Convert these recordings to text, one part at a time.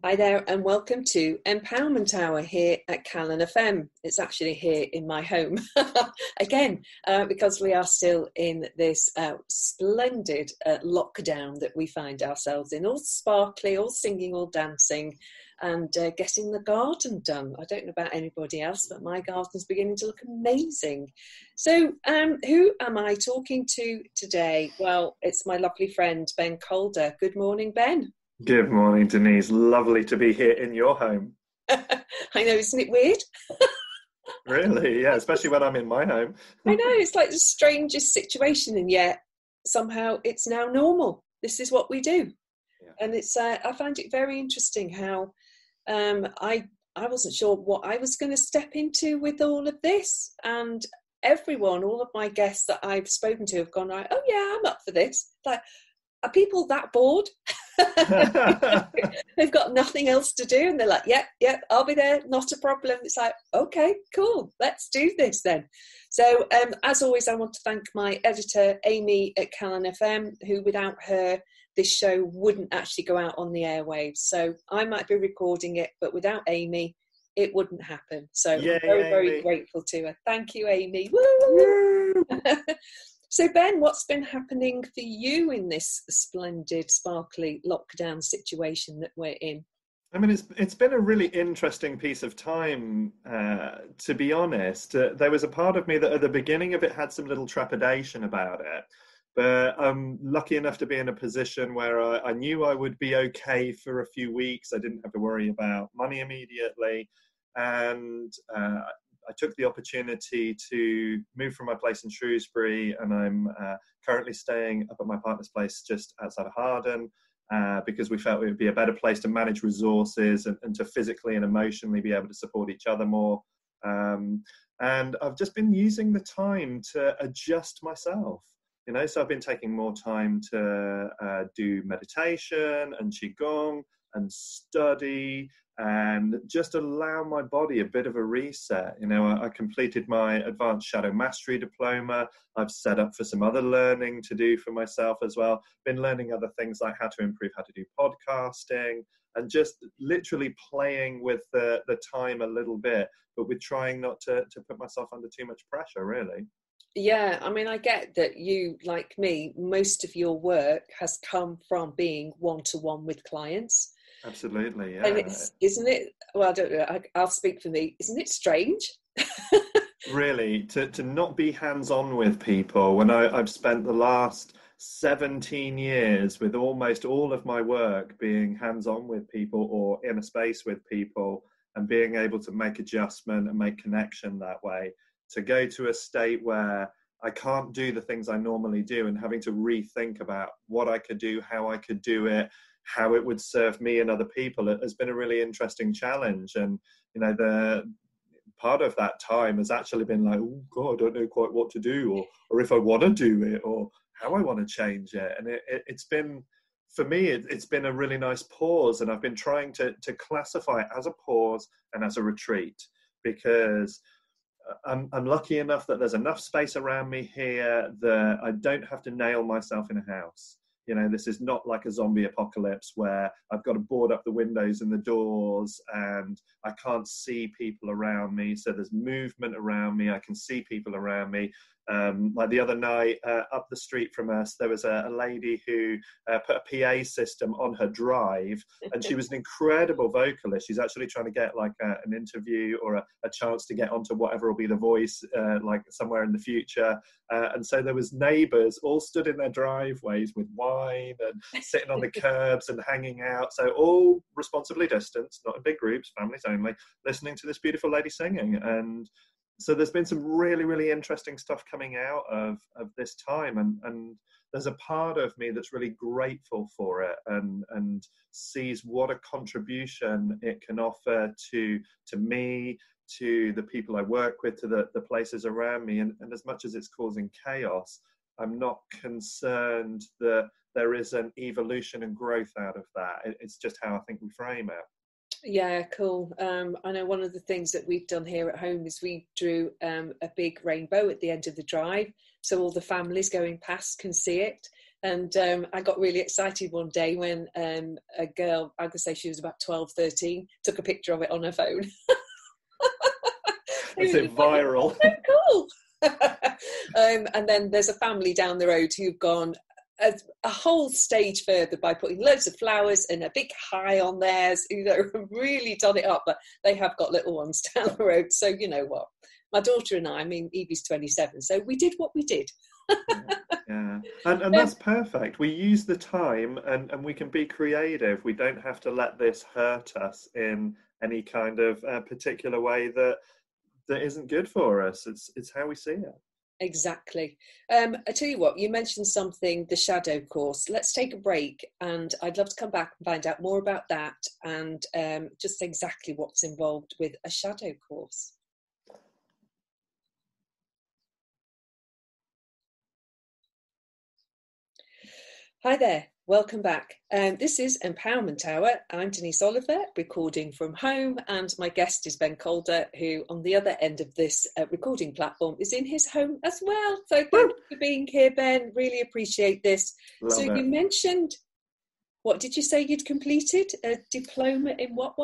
Hi there and welcome to Empowerment Hour here at Calon FM. It's actually here in my home again because we are still in this splendid lockdown that we find ourselves in, all sparkly, all singing, all dancing and getting the garden done. I don't know about anybody else, but my garden's beginning to look amazing. So who am I talking to today? Well, it's my lovely friend Ben Calder. Good morning, Ben. Good morning, Denise. Lovely to be here in your home. I know, isn't it weird? Really? Yeah, especially when I'm in my home. I know, it's like the strangest situation, and yet somehow it's now normal. This is what we do. Yeah. And it's I find it very interesting how I wasn't sure what I was going to step into with all of this. And everyone, all of my guests that I've spoken to have gone, right, oh yeah, I'm up for this. Like, are people that bored? They've got nothing else to do and they're like, yep, I'll be there, not a problem. It's like, okay, cool, let's do this then. So as always, I want to thank my editor Amy at Calon FM, who without her this show wouldn't actually go out on the airwaves. So I might be recording it, but without Amy it wouldn't happen. So I'm very grateful to her. Thank you, Amy. Woo! So Ben, what's been happening for you in this splendid, sparkly lockdown situation that we're in? I mean, it's been a really interesting piece of time, to be honest. There was a part of me that at the beginning of it had some little trepidation about it. But I'm lucky enough to be in a position where I knew I would be okay for a few weeks. I didn't have to worry about money immediately. And I took the opportunity to move from my place in Shrewsbury, and I'm currently staying up at my partner's place just outside of Harden because we felt it would be a better place to manage resources and to physically and emotionally be able to support each other more. And I've just been using the time to adjust myself, you know, so I've been taking more time to do meditation and Qigong and study and just allow my body a bit of a reset. You know, I completed my advanced shadow mastery diploma. I've set up for some other learning to do for myself as well. Been learning other things like how to improve how to do podcasting and just literally playing with the time a little bit, but with trying not to put myself under too much pressure, really. Yeah, I mean, I get that you, like me, most of your work has come from being one-to-one with clients. Absolutely, yeah. And isn't it, well, I don't know, I'll speak for me, isn't it strange? Really, to not be hands-on with people when I've spent the last 17 years with almost all of my work being hands-on with people or in a space with people and being able to make adjustment and make connection that way, to go to a state where I can't do the things I normally do and having to rethink about what I could do, how I could do it, how it would serve me and other people, it has been a really interesting challenge. And, you know, the part of that time has actually been like, oh God, I don't know quite what to do or if I want to do it or how I want to change it. And it's been, for me, it's been a really nice pause. And I've been trying to classify it as a pause and as a retreat, because I'm lucky enough that there's enough space around me here that I don't have to nail myself in a house. You know, this is not like a zombie apocalypse where I've got to board up the windows and the doors and I can't see people around me. So there's movement around me. I can see people around me. Like the other night, up the street from us, there was a lady who put a PA system on her drive, and she was an incredible vocalist. She's actually trying to get like an interview or a chance to get onto whatever will be The Voice, like somewhere in the future. And so there was neighbours all stood in their driveways with wine and sitting on the curbs and hanging out. So all responsibly distanced, not in big groups, families only, listening to this beautiful lady singing. And so there's been some really, really interesting stuff coming out of this time. And there's a part of me that's really grateful for it and sees what a contribution it can offer to me, to the people I work with, to the places around me. And as much as it's causing chaos, I'm not concerned that there is an evolution and growth out of that. It's just how I think we frame it. Yeah, cool. I know one of the things that we've done here at home is we drew a big rainbow at the end of the drive, so all the families going past can see it. And I got really excited one day when a girl, I could say she was about 12, 13, took a picture of it on her phone. Is it viral? Like, oh, cool. And then there's a family down the road who've gone a whole stage further by putting loads of flowers and a big high on theirs, you know, really done it up. But they have got little ones down the road. So you know what? My daughter and I mean, Evie's 27, so we did what we did. Yeah. And that's perfect. We use the time and we can be creative. We don't have to let this hurt us in any kind of particular way that isn't good for us. It's how we see it. Exactly. I tell you what, you mentioned something, the shadow course. Let's take a break, and I'd love to come back and find out more about that and just exactly what's involved with a shadow course. Hi there, welcome back. This is Empowerment Hour. I'm Denise Oliver, recording from home, and my guest is Ben Calder, who on the other end of this recording platform is in his home as well. So thank you for being here, Ben. Really appreciate this. Love it. You mentioned, what did you say you'd completed? A diploma in what?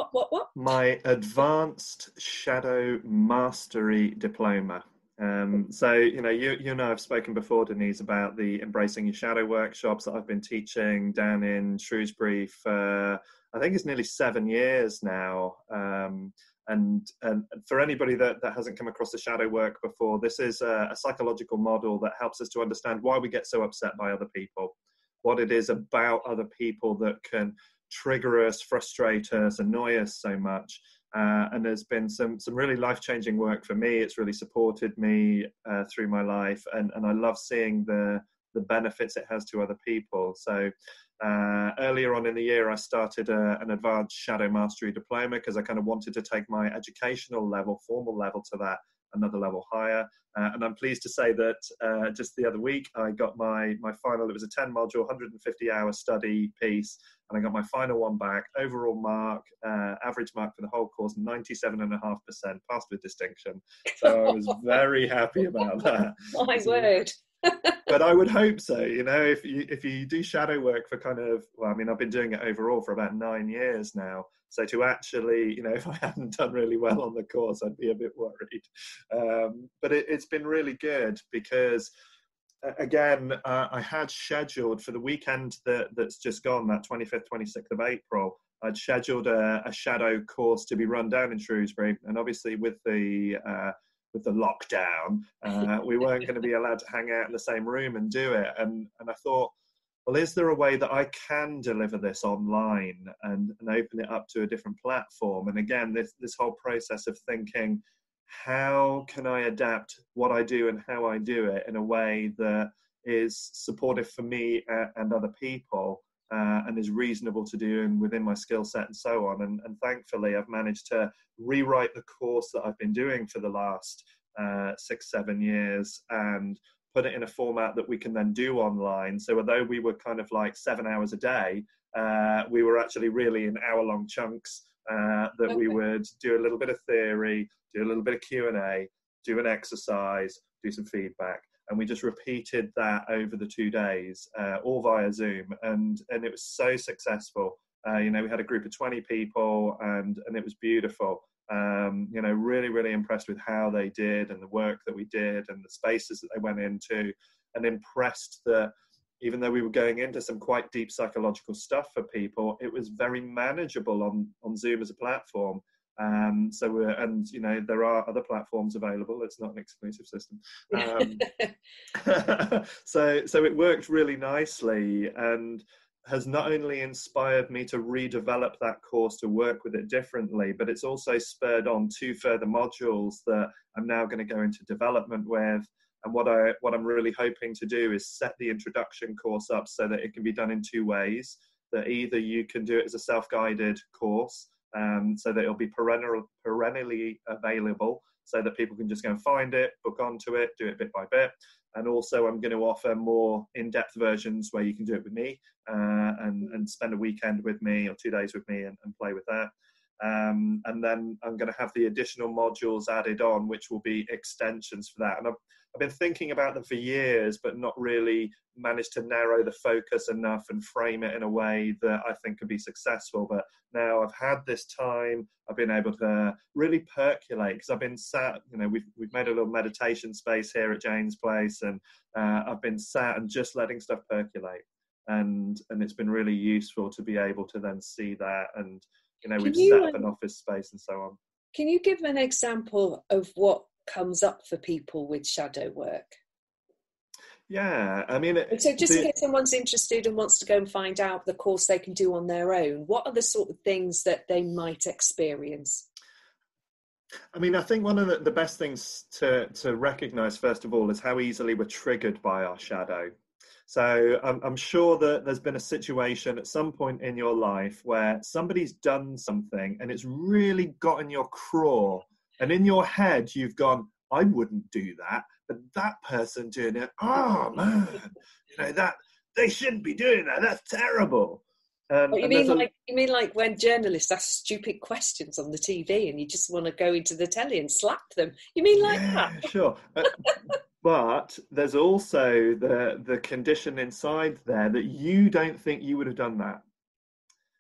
My Advanced Shadow Mastery Diploma. So, you know, you and I have spoken before, Denise, about the Embracing Your Shadow workshops that I've been teaching down in Shrewsbury for, I think it's nearly 7 years now. And for anybody that hasn't come across the shadow work before, this is a psychological model that helps us to understand why we get so upset by other people, what it is about other people that can trigger us, frustrate us, annoy us so much. And there's been some really life-changing work for me. It's really supported me through my life, and I love seeing the benefits it has to other people. So earlier on in the year, I started an Advanced Shadow Mastery Diploma because I kind of wanted to take my educational level, formal level, to that another level higher. And I'm pleased to say that just the other week, I got my final. It was a 10-module, 150-hour study piece, and I got my final one back. Overall mark, average mark for the whole course, 97.5%, passed with distinction. So I was very happy about that. My word. But I would hope so, you know, if you do shadow work for kind of, well, I mean, I've been doing it overall for about 9 years now. So to actually, you know, if I hadn't done really well on the course, I'd be a bit worried. But it's been really good because, again, I had scheduled for the weekend that's just gone, that 25th, 26th of April, I'd scheduled a shadow course to be run down in Shrewsbury. And obviously with the lockdown, we weren't going to be allowed to hang out in the same room and do it. And I thought, well, is there a way that I can deliver this online and open it up to a different platform? And again, this whole process of thinking, how can I adapt what I do and how I do it in a way that is supportive for me and other people, and is reasonable to do and within my skill set and so on. And thankfully, I've managed to rewrite the course that I've been doing for the last 6-7 years and put it in a format that we can then do online. So although we were kind of like 7 hours a day, we were actually really in hour-long chunks that we would do a little bit of theory, do a little bit of Q&A, do an exercise, do some feedback. And we just repeated that over the 2 days, all via Zoom. And it was so successful. You know, we had a group of 20 people and it was beautiful. You know, really, really impressed with how they did and the work that we did and the spaces that they went into, and impressed that even though we were going into some quite deep psychological stuff for people, it was very manageable on Zoom as a platform. And you know, there are other platforms available. It's not an exclusive system. So it worked really nicely and has not only inspired me to redevelop that course to work with it differently, but it's also spurred on 2 further modules that I'm now going to go into development with. And what I'm really hoping to do is set the introduction course up so that it can be done in 2 ways. That either you can do it as a self-guided course, so that it'll be perennially available, so that people can just go and find it, book onto it, do it bit by bit. And also I'm going to offer more in-depth versions where you can do it with me and spend a weekend with me or 2 days with me and play with that. And then I'm going to have the additional modules added on, which will be extensions for that. And I've been thinking about them for years, but not really managed to narrow the focus enough and frame it in a way that I think could be successful. But now I've had this time, I've been able to really percolate, because I've been sat, we've made a little meditation space here at Jane's place, and I've been sat and just letting stuff percolate. And it's been really useful to be able to then see that. And, we've set up an office space and so on. Can you give an example of what comes up for people with shadow work? Yeah, I mean... So just in case someone's interested and wants to go and find out the course they can do on their own, what are the sort of things that they might experience? I mean, I think one of the best things to recognise, first of all, is how easily we're triggered by our shadow. So I'm sure that there's been a situation at some point in your life where somebody's done something and it's really got in your craw, and in your head you've gone, I wouldn't do that, but that person doing it, oh man, that they shouldn't be doing that. That's terrible. You mean like when journalists ask stupid questions on the TV and you just want to go into the telly and slap them? You mean like that? Sure. But there's also the condition inside there that you don't think you would have done that.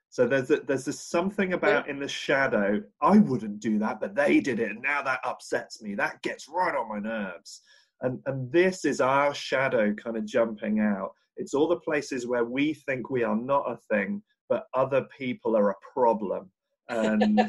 So there's this something about in the shadow, I wouldn't do that, but they did it, and now that upsets me. That gets right on my nerves. And this is our shadow kind of jumping out. It's all the places where we think we are not a thing, but other people are a problem. And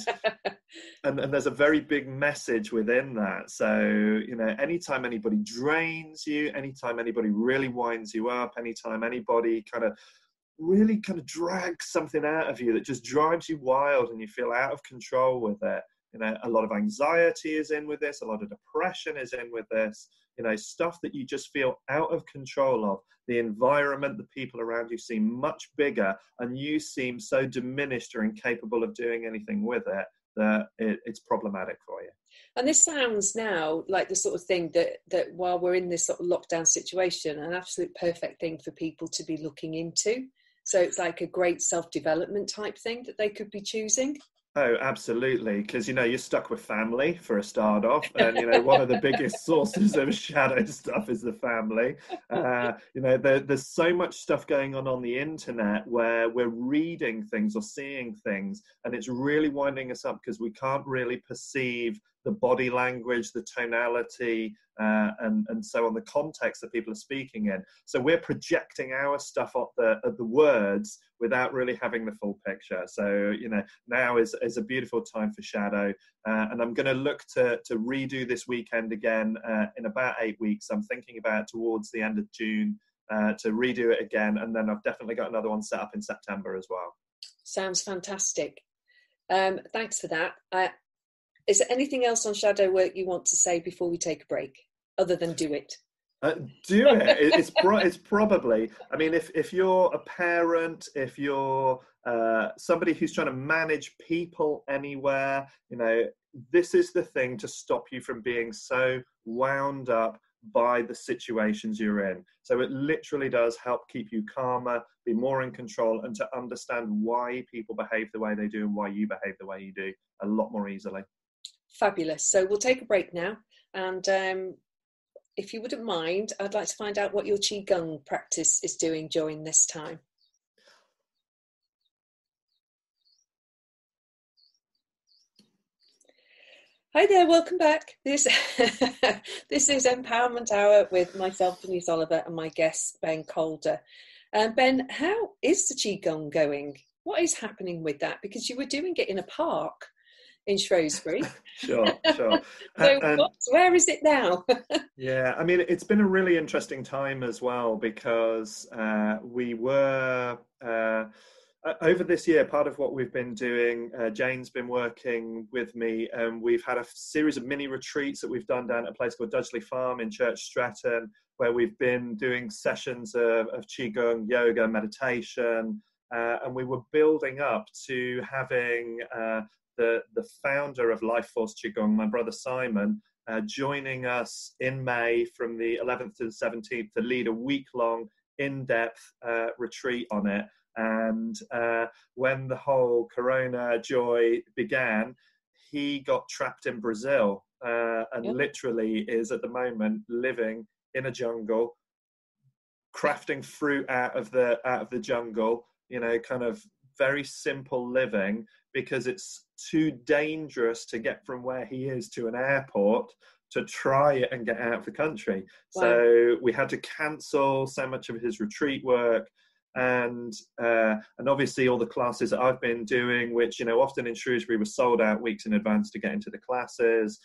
there's a very big message within that. So, anytime anybody drains you, anytime anybody really winds you up, anytime anybody kind of drags something out of you that just drives you wild and you feel out of control with it, a lot of anxiety is in with this, a lot of depression is in with this, stuff that you just feel out of control of. The environment, the people around you seem much bigger, and you seem so diminished or incapable of doing anything with it that it's problematic for you. And this sounds now like the sort of thing that while we're in this sort of lockdown situation, an absolute perfect thing for people to be looking into. So it's like a great self-development type thing that they could be choosing. Oh, absolutely. Because, you're stuck with family for a start off. And, one of the biggest sources of shadow stuff is the family. There's so much stuff going on the internet where we're reading things or seeing things, and it's really winding us up because we can't really perceive the body language, the tonality, and so on, the context that people are speaking in. So we're projecting our stuff at the words without really having the full picture. So, now is a beautiful time for shadow. And I'm going to look to redo this weekend again in about 8 weeks. I'm thinking about towards the end of June to redo it again. And then I've definitely got another one set up in September as well. Sounds fantastic. Thanks for that. Is there anything else on shadow work you want to say before we take a break, other than do it? Do it. It's probably, I mean, if you're a parent, if you're somebody who's trying to manage people anywhere, this is the thing to stop you from being so wound up by the situations you're in. So it literally does help keep you calmer, be more in control, and to understand why people behave the way they do and why you behave the way you do a lot more easily. Fabulous. So we'll take a break now, and if you wouldn't mind, I'd like to find out what your Qigong practice is doing during this time. Hi there, welcome back. This is Empowerment Hour with myself, Denise Oliver, and my guest, Ben Calder. Ben, how is the Qigong going? What is happening with that? Because you were doing it in a park in Shrewsbury. Sure. So where is it now? Yeah, I mean, it's been a really interesting time as well, because we were over this year, part of what we've been doing, Jane's been working with me, and we've had a series of mini retreats that we've done down at a place called Dudgley Farm in Church Stretton, where we've been doing sessions of Qigong, yoga, meditation, and we were building up to having the founder of LifeForce Qigong, my brother Simon, joining us in May from the 11th to the 17th to lead a week-long, in-depth retreat on it. And when the whole Corona joy began, he got trapped in Brazil and literally is at the moment living in a jungle, crafting fruit out of the jungle, you know, kind of very simple living, because it's too dangerous to get from where he is to an airport to try it and get out of the country. Wow. So we had to cancel so much of his retreat work, and obviously all the classes that I've been doing, which, you know, often in Shrewsbury were sold out weeks in advance to get into the classes.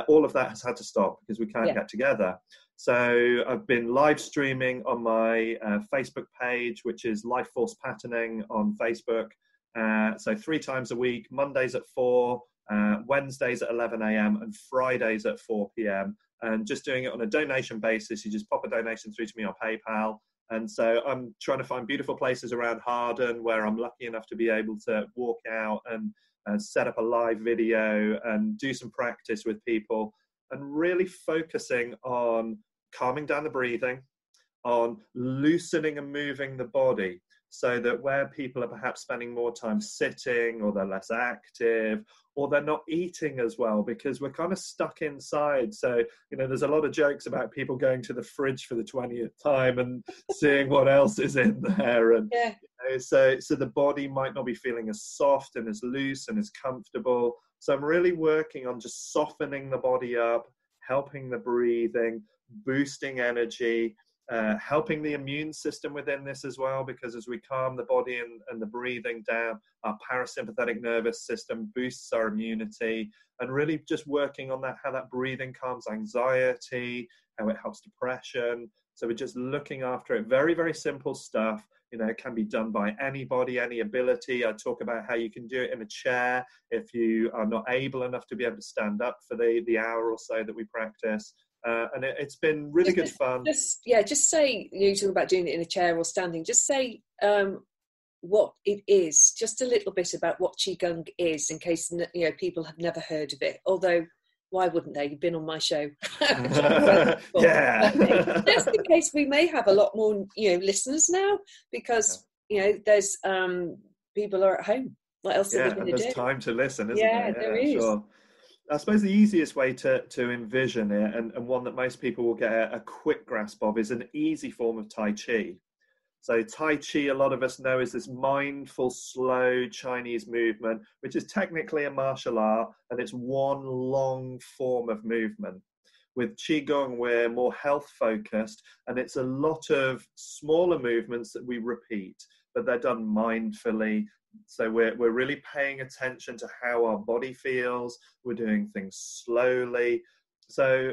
All of that has had to stop because we can't get together. So I've been live streaming on my Facebook page, which is LifeForce Patterning on Facebook. So 3 times a week, Mondays at 4, Wednesdays at 11 a.m. and Fridays at 4 p.m. And just doing it on a donation basis. You just pop a donation through to me on PayPal. And so I'm trying to find beautiful places around Harden where I'm lucky enough to be able to walk out and set up a live video and do some practice with people, and really focusing on calming down the breathing, on loosening and moving the body, so that where people are perhaps spending more time sitting, or they're less active, or they're not eating as well because we're kind of stuck inside. So, you know, there's a lot of jokes about people going to the fridge for the 20th time and seeing what else is in there. And you know, so the body might not be feeling as soft and as loose and as comfortable. So I'm really working on just softening the body up, helping the breathing, boosting energy, helping the immune system within this as well, because as we calm the body and the breathing down, our parasympathetic nervous system boosts our immunity, and really just working on that, how that breathing calms anxiety, how it helps depression. So we're just looking after it. Very, very simple stuff. You know, it can be done by anybody, any ability. I talk about how you can do it in a chair if you are not able enough to be able to stand up for the hour or so that we practice. And it's been really good fun. Just say, you talk about doing it in a chair or standing, just say what it is, just a little bit about what Qigong is, in case, you know, people have never heard of it. Although, why wouldn't they? You've been on my show. Yeah. Just in case we may have a lot more, you know, listeners now, because, you know, there's people are at home. What else are they going to do? There's time to listen, isn't there? Yeah, there is. Sure. I suppose the easiest way to envision it, and one that most people will get a quick grasp of, is an easy form of Tai Chi. So Tai Chi, a lot of us know, is this mindful, slow Chinese movement, which is technically a martial art, and it's one long form of movement. With Qigong, we're more health focused, and it's a lot of smaller movements that we repeat, but they're done mindfully. So we're really paying attention to how our body feels. We're doing things slowly. So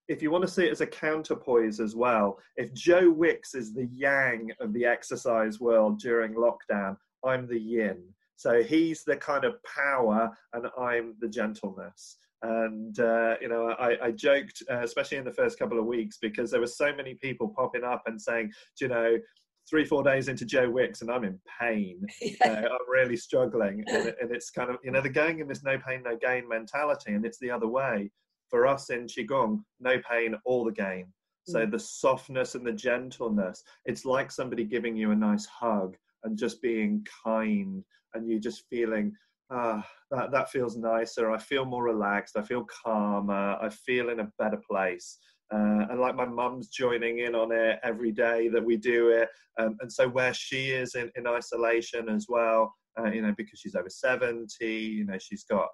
if you want to see it as a counterpoise as well, if Joe Wicks is the yang of the exercise world during lockdown, I'm the yin. So he's the kind of power and I'm the gentleness. And, you know, I joked, especially in the first couple of weeks, because there were so many people popping up and saying, you know, 3-4 days into Joe Wicks and I'm in pain. I'm really struggling. And it's kind of, you know, they're going in this no pain, no gain mentality, and it's the other way. For us in Qigong, no pain, all the gain. So the softness and the gentleness, it's like somebody giving you a nice hug and just being kind, and you just feeling, that feels nicer. I feel more relaxed. I feel calmer. I feel in a better place. And like my mum's joining in on it every day that we do it. And so where she is in isolation as well, you know, because she's over 70, you know, she's got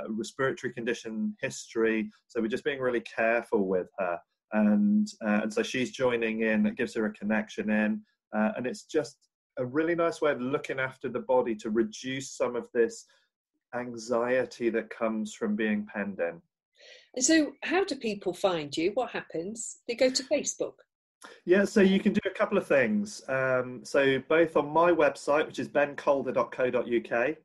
respiratory condition history. So we're just being really careful with her. And so she's joining in. It gives her a connection in. And it's just a really nice way of looking after the body to reduce some of this anxiety that comes from being penned in. And so how do people find you? What happens? They go to Facebook? Yeah, so you can do a couple of things. So both on my website, which is bencolder.co.uk,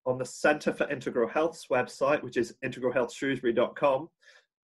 on the Centre for Integral Health's website, which is integralhealthshrewsbury.com,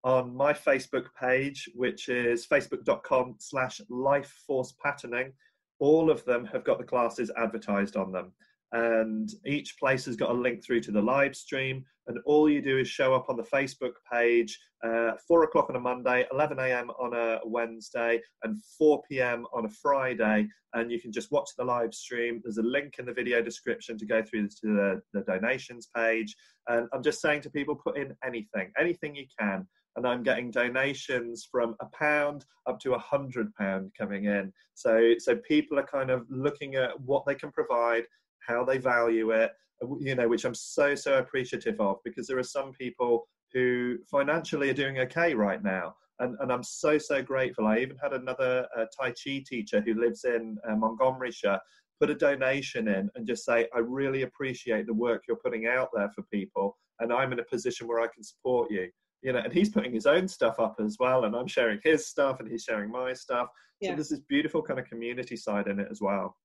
on my Facebook page, which is facebook.com/lifeforcepatterning. All of them have got the classes advertised on them. and each place has got a link through to the live stream, and all you do is show up on the Facebook page, 4 o'clock on a Monday, 11 a.m. on a Wednesday, and 4 p.m. on a Friday, and you can just watch the live stream. There's a link in the video description to go through to the donations page, and I'm just saying to people, put in anything you can, and I'm getting donations from £1 up to £100 coming in. So people are kind of looking at what they can provide, how they value it, you know, which I'm so appreciative of, because there are some people who financially are doing okay right now. And I'm so grateful. I even had another Tai Chi teacher who lives in Montgomeryshire put a donation in and just say, I really appreciate the work you're putting out there for people, and I'm in a position where I can support you. You know, and he's putting his own stuff up as well, and I'm sharing his stuff and he's sharing my stuff. Yeah. So there's this beautiful kind of community side in it as well.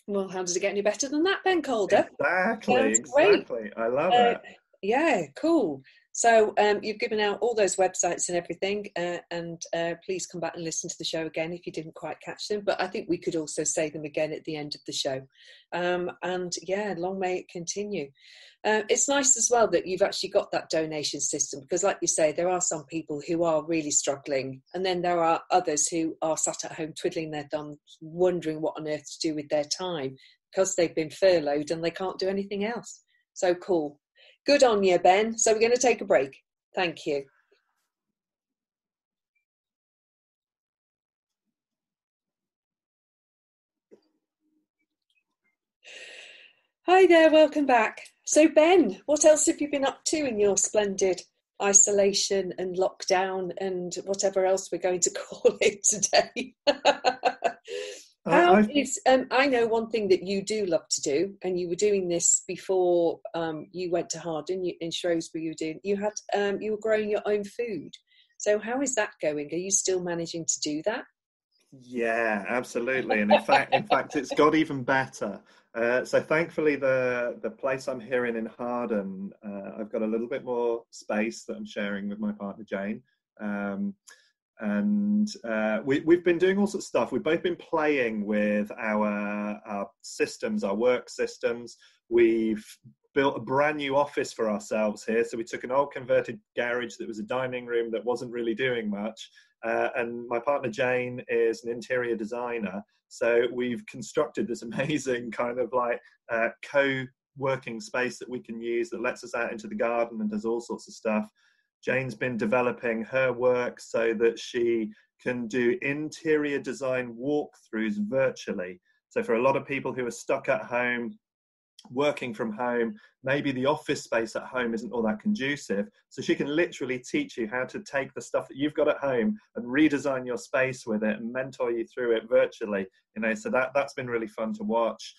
Well, how does it get any better than that, Ben Calder? Exactly. I love it. Yeah, cool. So you've given out all those websites and everything, and please come back and listen to the show again if you didn't quite catch them. But I think we could also say them again at the end of the show. And yeah, long may it continue. It's nice as well that you've actually got that donation system, because like you say, there are some people who are really struggling, and then there are others who are sat at home twiddling their thumbs, wondering what on earth to do with their time because they've been furloughed and they can't do anything else. So cool. Good on you, Ben. So we're going to take a break. Thank you. Hi there, welcome back. So Ben, what else have you been up to in your splendid isolation and lockdown and whatever else we're going to call it today? I know one thing that you do love to do, and you were doing this before you went to Harden in Shrewsbury. You were growing your own food. So how is that going? Are you still managing to do that? Yeah, absolutely. And in fact, it's got even better. So thankfully, the place I'm here in Harden, I've got a little bit more space that I'm sharing with my partner Jane. And we've been doing all sorts of stuff. We've both been playing with our systems, our work systems. We've built a brand new office for ourselves here. So we took an old converted garage that was a dining room that wasn't really doing much. And my partner Jane is an interior designer. So we've constructed this amazing kind of like co-working space that we can use that lets us out into the garden and does all sorts of stuff. Jane's been developing her work so that she can do interior design walkthroughs virtually. So for a lot of people who are stuck at home, working from home, maybe the office space at home isn't all that conducive. So she can literally teach you how to take the stuff that you've got at home and redesign your space with it and mentor you through it virtually. You know, so that's been really fun to watch.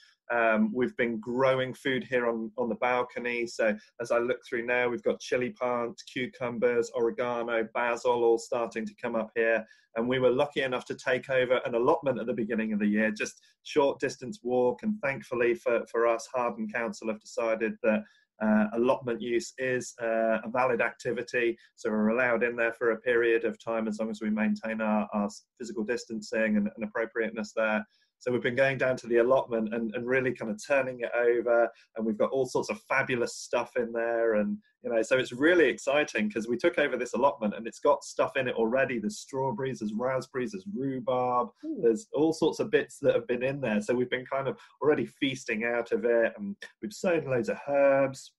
We've been growing food here on the balcony. So as I look through now, we've got chili plants, cucumbers, oregano, basil all starting to come up here. And we were lucky enough to take over an allotment at the beginning of the year, just short distance walk. And thankfully for us, Harden Council have decided that allotment use is a valid activity. So we're allowed in there for a period of time as long as we maintain our physical distancing and appropriateness there. So we've been going down to the allotment and really kind of turning it over, and we've got all sorts of fabulous stuff in there. And, you know, so it's really exciting because we took over this allotment and it's got stuff in it already. There's strawberries, there's raspberries, there's rhubarb, there's all sorts of bits that have been in there. So we've been kind of already feasting out of it, and we've sown loads of herbs.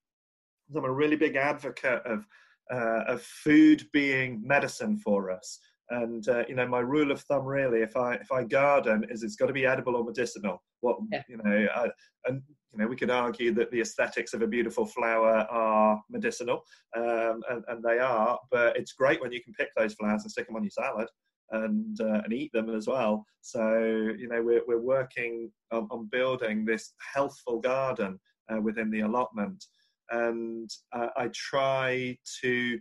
I'm a really big advocate of food being medicine for us. And, you know, my rule of thumb really, if I garden, is it's got to be edible or medicinal. You know, we could argue that the aesthetics of a beautiful flower are medicinal, and they are, but it's great when you can pick those flowers and stick them on your salad and eat them as well. So, you know, we're working on building this healthful garden within the allotment. And I try to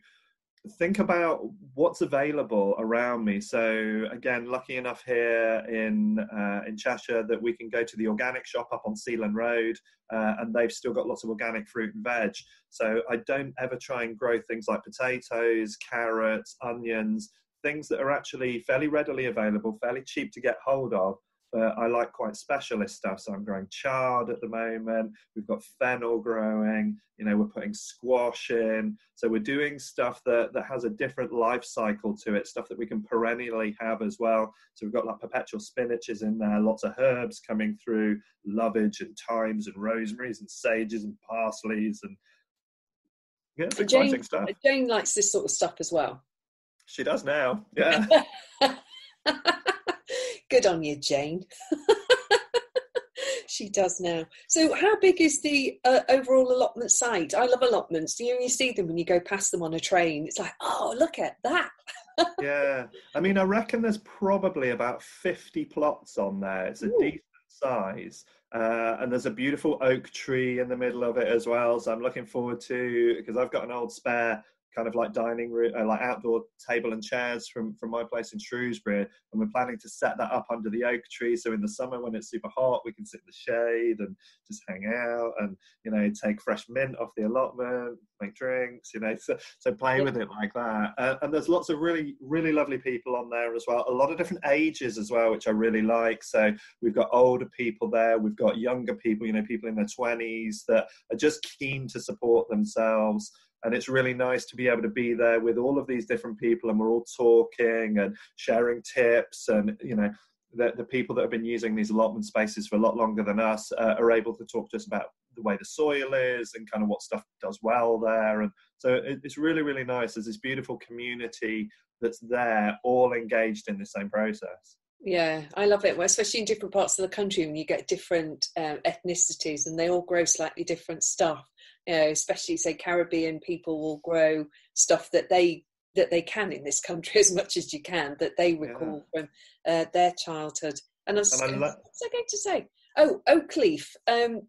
think about what's available around me. So again, lucky enough here in Cheshire that we can go to the organic shop up on Sealand Road, and they've still got lots of organic fruit and veg. So I don't ever try and grow things like potatoes, carrots, onions, things that are actually fairly readily available, fairly cheap to get hold of. but I like quite specialist stuff. So I'm growing chard at the moment. We've got fennel growing. You know, we're putting squash in. So we're doing stuff that has a different life cycle to it, stuff that we can perennially have as well. So we've got like perpetual spinaches in there, lots of herbs coming through, lovage and thymes and rosemaries and sages and parsleys, and yeah, it's exciting stuff. Jane likes this sort of stuff as well. She does now, yeah. Good on you, Jane. She does now. So how big is the overall allotment site? I love allotments. You see them when you go past them on a train. It's like, oh, look at that. Yeah. I mean, I reckon there's probably about 50 plots on there. It's a decent size. And there's a beautiful oak tree in the middle of it as well. So I'm looking forward to, because I've got an old spare kind of like dining room, like outdoor table and chairs from my place in Shrewsbury, and we're planning to set that up under the oak tree, so in the summer when it's super hot we can sit in the shade and just hang out and, you know, take fresh mint off the allotment, make drinks, you know, so play with it like that. And there's lots of really lovely people on there as well, a lot of different ages as well, which I really like. So we've got older people there, we've got younger people, you know, people in their 20s that are just keen to support themselves. And it's really nice to be able to be there with all of these different people, and we're all talking and sharing tips. And, you know, the people that have been using these allotment spaces for a lot longer than us are able to talk to us about the way the soil is and kind of what stuff does well there. And so it's really nice. There's this beautiful community that's there, all engaged in the same process. Yeah, I love it. Well, especially in different parts of the country when you get different ethnicities and they all grow slightly different stuff. You know, especially say Caribbean people will grow stuff that they can in this country as much as you can, that they recall from their childhood. And what's I going to say? Oh, oak leaf. An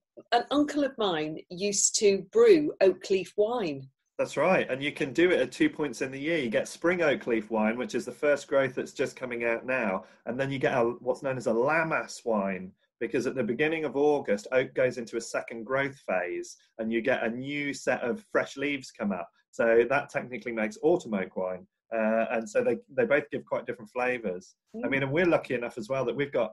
uncle of mine used to brew oak leaf wine. That's right, and you can do it at 2 points in the year. You get spring oak leaf wine, which is the first growth that's just coming out now, and then you get what's known as a Lammas wine, because at the beginning of August, oak goes into a second growth phase, and you get a new set of fresh leaves come up. So that technically makes autumn oak wine, and so they both give quite different flavours. I mean, and we're lucky enough as well that we've got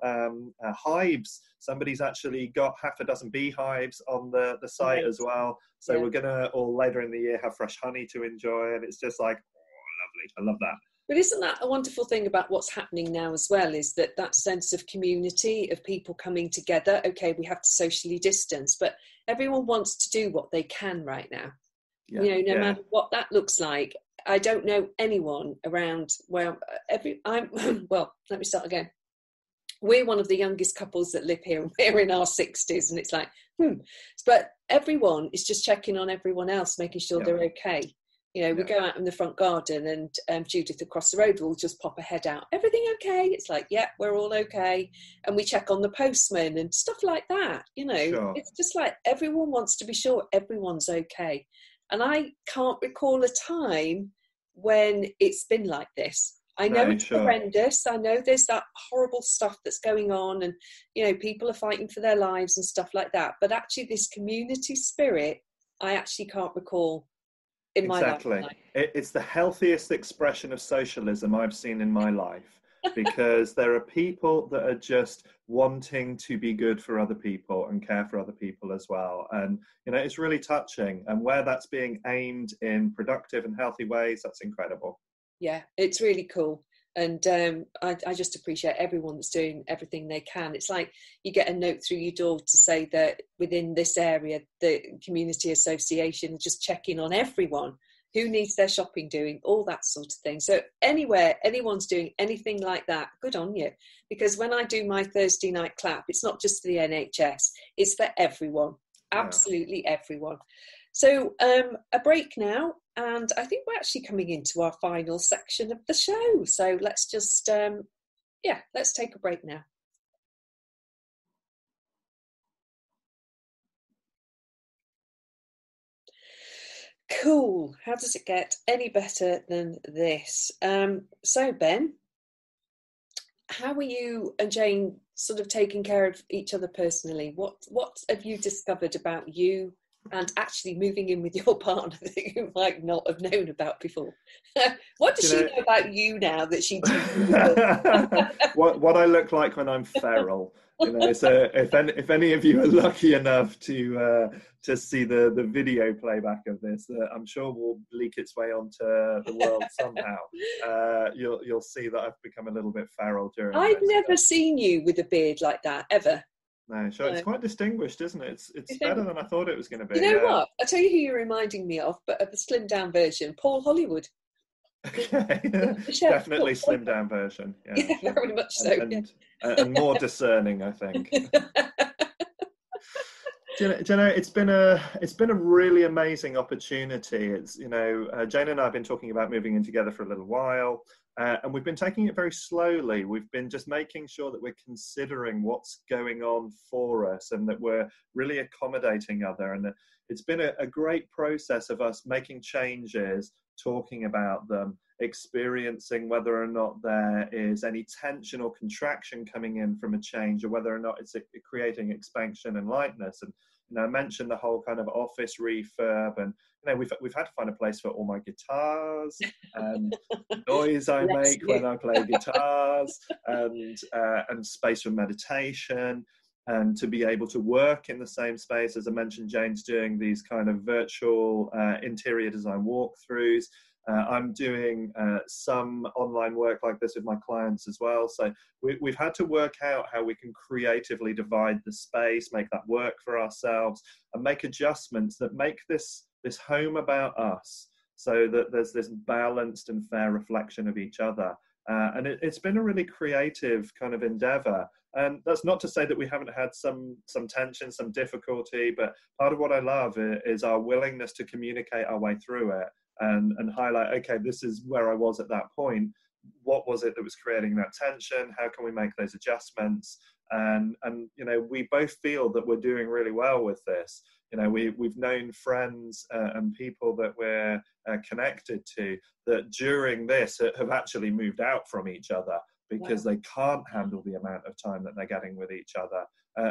hives. Somebody's actually got half a dozen beehives on the site as well. So we're going to all later in the year have fresh honey to enjoy, and it's just like, oh, lovely. I love that. But isn't that a wonderful thing about what's happening now as well, is that sense of community, of people coming together. Okay, we have to socially distance, but everyone wants to do what they can right now. Yeah, you know, no matter what that looks like. I don't know anyone around where well, let me start again. We're one of the youngest couples that live here, and we're in our 60s, and it's like, but everyone is just checking on everyone else, making sure they're okay. You know, we go out in the front garden, and Judith across the road will just pop her head out. Everything okay? It's like, we're all okay. And we check on the postman and stuff like that. You know, It's just like everyone wants to be sure everyone's okay. And I can't recall a time when it's been like this. I know it's horrendous. I know there's that horrible stuff that's going on, and, you know, people are fighting for their lives and stuff like that. But actually this community spirit, I actually can't recall in my life. Exactly. It's the healthiest expression of socialism I've seen in my life, because there are people that are just wanting to be good for other people and care for other people as well. And, you know, it's really touching. And where that's being aimed in productive and healthy ways, that's incredible. Yeah, it's really cool. And I just appreciate everyone that's doing everything they can. It's like you get a note through your door to say that within this area, the community association is just checking on everyone who needs their shopping doing, all that sort of thing. So anywhere anyone's doing anything like that, good on you. Because when I do my Thursday night clap, it's not just for the NHS, it's for everyone, absolutely everyone. So a break now, and I think we're actually coming into our final section of the show. So let's just, let's take a break now. Cool. How does it get any better than this? So Ben, how are you and Jane sort of taking care of each other personally? What have you discovered about you and actually moving in with your partner that you might not have known about before. What does she know about you now that she didn't? what I look like when I'm feral. So if any of you are lucky enough to see the video playback of this, I'm sure will leak its way onto the world somehow. You'll see that I've become a little bit feral during. I've never seen you with a beard like that ever. No, sure. It's quite distinguished, isn't it? It's better than I thought it was going to be. You know what? I'll tell you who you're reminding me of, but of the slimmed down version, Paul Hollywood. Okay, definitely slimmed down version. Yeah, very much so. And more discerning, I think. Do you know, it's been a really amazing opportunity. It's Jane and I have been talking about moving in together for a little while, and we've been taking it very slowly. We've been just making sure that we're considering what's going on for us, and that we're really accommodating other. And it's been a great process of us making changes, talking about them, experiencing whether or not there is any tension or contraction coming in from a change, or whether or not it's creating expansion and lightness. And I mentioned the whole kind of office refurb, and we've had to find a place for all my guitars and noise I make when I play guitars, and space for meditation, and to be able to work in the same space. As I mentioned, Jane's doing these kind of virtual interior design walkthroughs. I'm doing some online work like this with my clients as well. So we've had to work out how we can creatively divide the space, make that work for ourselves, and make adjustments that make this home about us, so that there's this balanced and fair reflection of each other. And it's been a really creative kind of endeavor. And that's not to say that we haven't had some tension, some difficulty, but part of what I love is our willingness to communicate our way through it. And highlight, okay, this is where I was at that point. What was it that was creating that tension? How can we make those adjustments? And we both feel that we're doing really well with this. We've known friends and people that we're connected to that during this have actually moved out from each other because they can't handle the amount of time that they're getting with each other.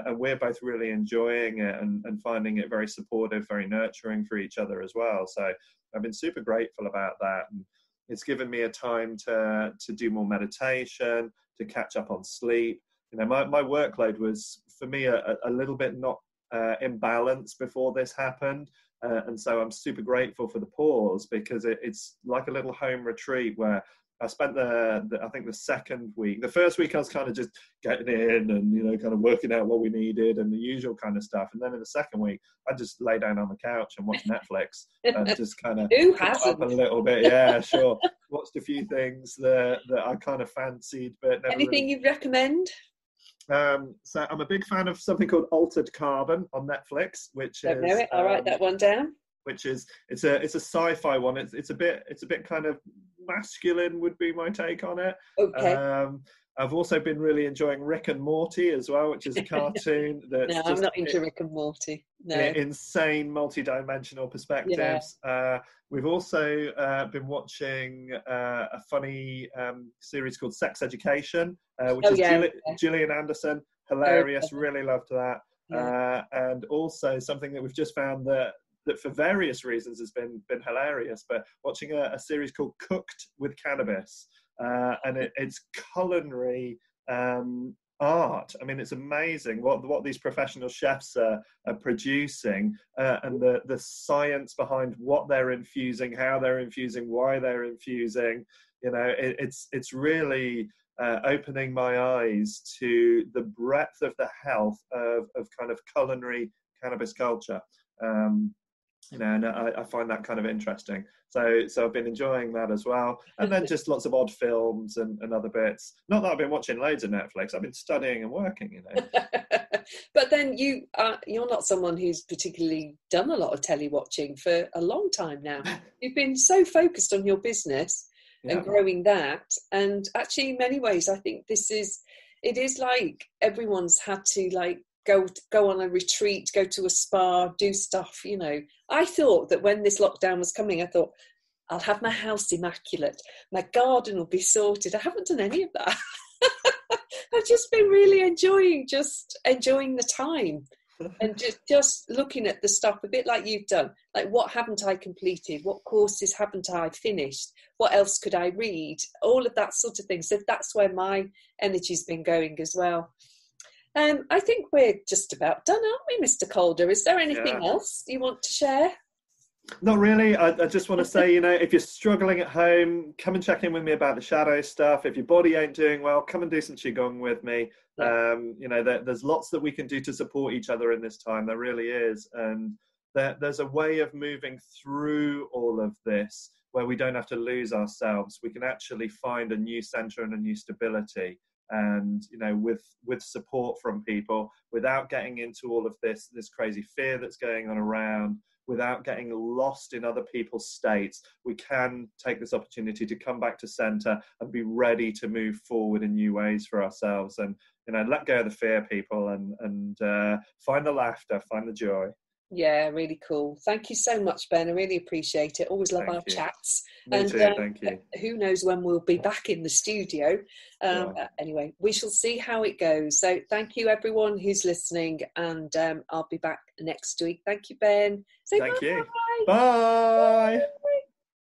And we're both really enjoying it and finding it very supportive, very nurturing for each other as well. So I've been super grateful about that. And it's given me a time to do more meditation, to catch up on sleep. My workload was, for me, a little bit not in balance before this happened. And so I'm super grateful for the pause, because it's like a little home retreat where I spent I think the second week. The first week I was kind of just getting in and, kind of working out what we needed and the usual kind of stuff. And then in the second week, I just lay down on the couch and watch Netflix and just kind of up a little bit. Yeah, sure. Watched a few things that I kind of fancied, but never anything you'd recommend? So I'm a big fan of something called Altered Carbon on Netflix, which Don't know it. I'll write that one down. Which is it's a sci-fi one. It's a bit kind of masculine would be my take on it. Okay. I've also been really enjoying Rick and Morty as well, which is a cartoon that's I'm not into Rick and Morty. No. Insane multi-dimensional perspectives. Yeah. We've also been watching a funny series called Sex Education, which is Gillian Anderson. Hilarious. Really loved that. Yeah. And also something that we've just found that for various reasons has been hilarious, but watching a series called Cooked with Cannabis, and it's culinary art. I mean, it's amazing what these professional chefs are producing, and the science behind what they're infusing, how they're infusing, why they're infusing. It's really opening my eyes to the breadth of the health of kind of culinary cannabis culture. And I find that kind of interesting. So I've been enjoying that as well. And then just lots of odd films and other bits. Not that I've been watching loads of Netflix. I've been studying and working, But then you're not someone who's particularly done a lot of telly watching for a long time now. You've been so focused on your business and growing that. And actually, in many ways, I think it is like everyone's had to go on a retreat, go to a spa, do stuff, I thought that when this lockdown was coming, I thought, I'll have my house immaculate, my garden will be sorted. I haven't done any of that. I've just been really enjoying the time. And just looking at the stuff a bit like you've done, like what haven't I completed, what courses haven't I finished, what else could I read, all of that sort of thing. So that's where my energy's been going as well. I think we're just about done, aren't we, Mr. Calder? Is there anything else you want to share? Not really. I just want to say, if you're struggling at home, come and check in with me about the shadow stuff. If your body ain't doing well, come and do some Qigong with me. Yeah. There's lots that we can do to support each other in this time. There really is. And there's a way of moving through all of this where we don't have to lose ourselves. We can actually find a new center and a new stability. And, with support from people, without getting into all of this crazy fear that's going on around, without getting lost in other people's states, we can take this opportunity to come back to center and be ready to move forward in new ways for ourselves. And, let go of the fear, people, and find the laughter, find the joy. Yeah, really cool. Thank you so much, Ben. I really appreciate it. Always love our chats. Me too, thank you. Who knows when we'll be back in the studio. Anyway, we shall see how it goes. So thank you, everyone who's listening, and I'll be back next week. Thank you, Ben. Thank you. Bye.